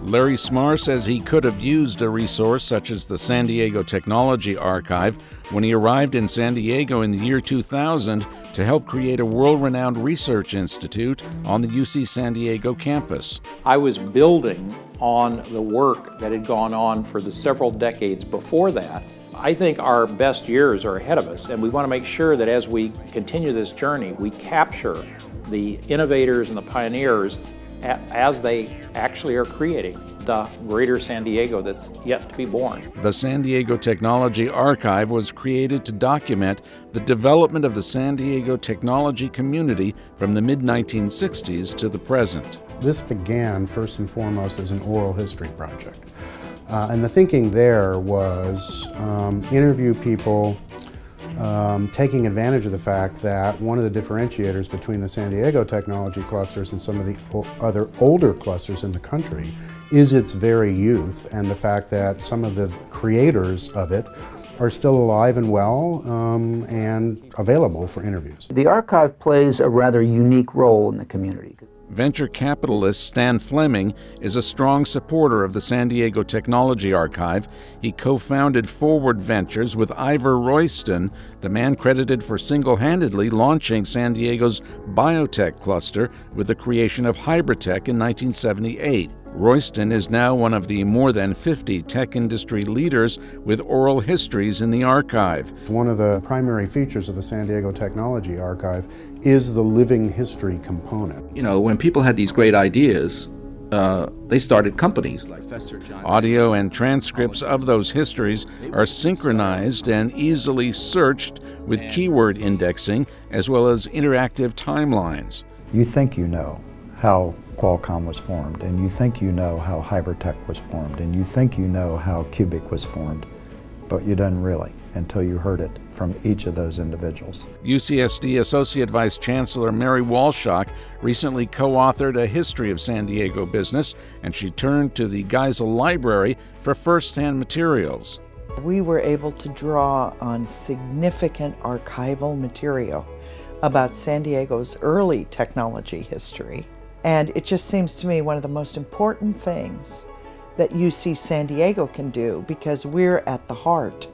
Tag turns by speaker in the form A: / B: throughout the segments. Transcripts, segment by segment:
A: Larry Smarr says he could have used a resource such as the San Diego Technology Archive when he arrived in San Diego in the year 2000 to help create a world-renowned research institute on the UC San Diego campus.
B: I was building on the work that had gone on for the several decades before that. I think our best years are ahead of us, and we want to make sure that as we continue this journey, we capture the innovators and the pioneers as they actually are creating the greater San Diego that's yet to be born.
A: The San Diego Technology Archive was created to document the development of the San Diego technology community from the mid-1960s to the present.
C: This began first and foremost as an oral history project. And the thinking there was interview people taking advantage of the fact that one of the differentiators between the San Diego technology clusters and some of the other older clusters in the country is its very youth, and the fact that some of the creators of it are still alive and well and available for interviews.
D: The archive plays a rather unique role in the community.
A: Venture capitalist Stan Fleming is a strong supporter of the San Diego Technology Archive. He co-founded Forward Ventures with Ivor Royston, the man credited for single-handedly launching San Diego's biotech cluster with the creation of Hybritech in 1978. Royston is now one of the more than 50 tech industry leaders with oral histories in the archive.
C: One of the primary features of the San Diego Technology Archive is the living history component.
E: You know, when people had these great ideas, they started companies like Fester Giant.
A: Audio and transcripts of those histories are synchronized and easily searched with keyword indexing as well as interactive timelines.
F: You think you know how Qualcomm was formed, and you think you know how Hybritech was formed, and you think you know how Cubic was formed, but you didn't really until you heard it from each of those individuals.
A: UCSD Associate Vice Chancellor Mary Walshock recently co-authored a history of San Diego business, and she turned to the Geisel Library for first-hand materials.
G: We were able to draw on significant archival material about San Diego's early technology history. And it just seems to me one of the most important things that UC San Diego can do, because we're at the heart,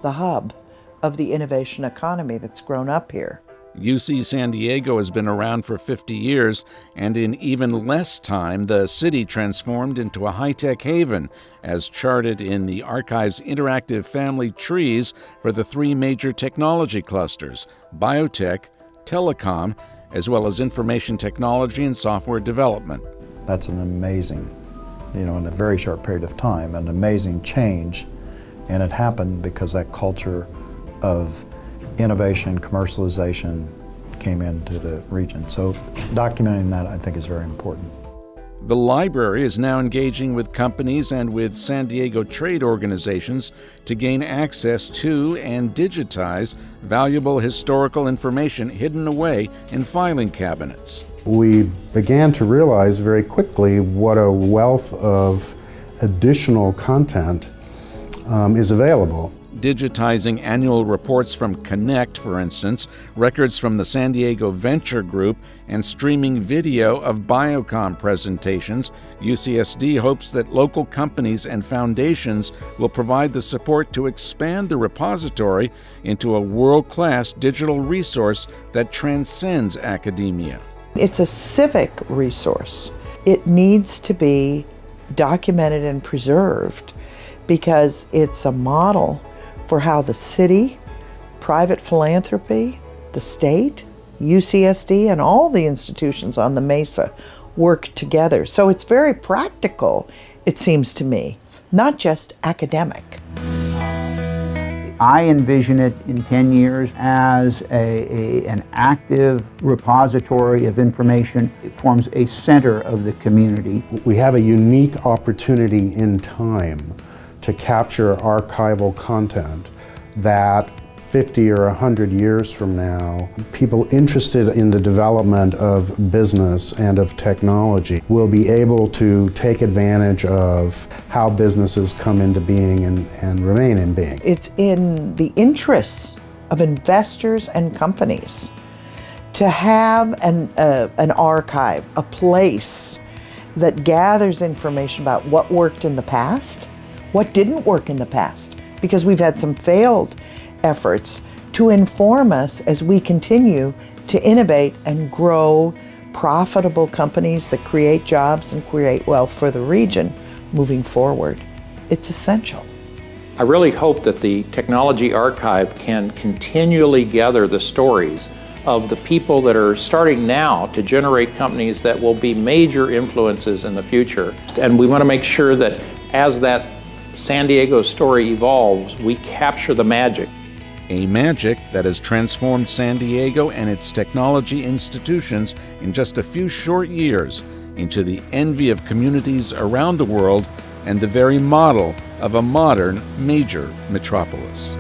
G: the hub of the innovation economy that's grown up here.
A: UC San Diego has been around for 50 years, and in even less time, the city transformed into a high-tech haven, as charted in the archive's interactive family trees for the three major technology clusters: biotech, telecom, as well as information technology and software development.
F: That's an amazing, in a very short period of time, an amazing change, and it happened because that culture of innovation, commercialization came into the region. So documenting that, I think, is very important.
A: The library is now engaging with companies and with San Diego trade organizations to gain access to and digitize valuable historical information hidden away in filing cabinets.
C: We began to realize very quickly what a wealth of additional content is available.
A: Digitizing annual reports from Connect, for instance, records from the San Diego Venture Group, and streaming video of Biocom presentations, UCSD hopes that local companies and foundations will provide the support to expand the repository into a world-class digital resource that transcends academia.
G: It's a civic resource. It needs to be documented and preserved because it's a model for how the city, private philanthropy, the state, UCSD, and all the institutions on the Mesa work together. So it's very practical, it seems to me, not just academic.
D: I envision it in 10 years as an active repository of information. It forms a center of the community.
C: We have a unique opportunity in time to capture archival content that 50 or 100 years from now, people interested in the development of business and of technology will be able to take advantage of how businesses come into being and remain in being.
G: It's in the interests of investors and companies to have an archive, a place that gathers information about what worked in the past, what didn't work in the past, because we've had some failed efforts, to inform us as we continue to innovate and grow profitable companies that create jobs and create wealth for the region moving forward. It's essential.
B: I really hope that the Technology Archive can continually gather the stories of the people that are starting now to generate companies that will be major influences in the future. And we want to make sure that as that San Diego story evolves, we capture the magic.
A: A magic that has transformed San Diego and its technology institutions in just a few short years into the envy of communities around the world and the very model of a modern major metropolis.